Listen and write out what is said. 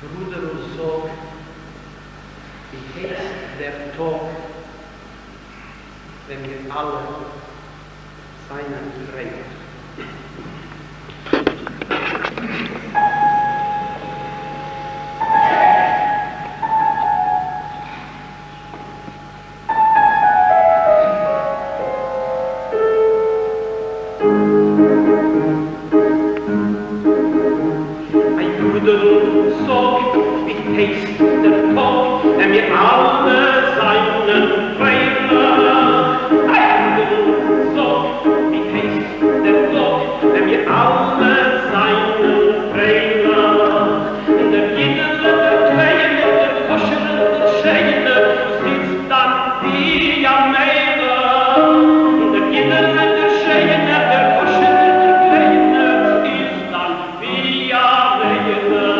Bruderlech Zugt, wie heißt der Tag, wenn wir alle seinen Träger. Bruderlech Zugt, wie heißt der Tag, wenn wir alle seinen Träger. Bruderlech Zugt, wie heißt der Tag, wenn wir alle seinen Träger. Der Gitter, der Kleine, der Koscher, der Schäne, sitzt dann die am Meere. Der Gitter, der Schäne, der Koscher, der Kleine, ist dann wie am Meere.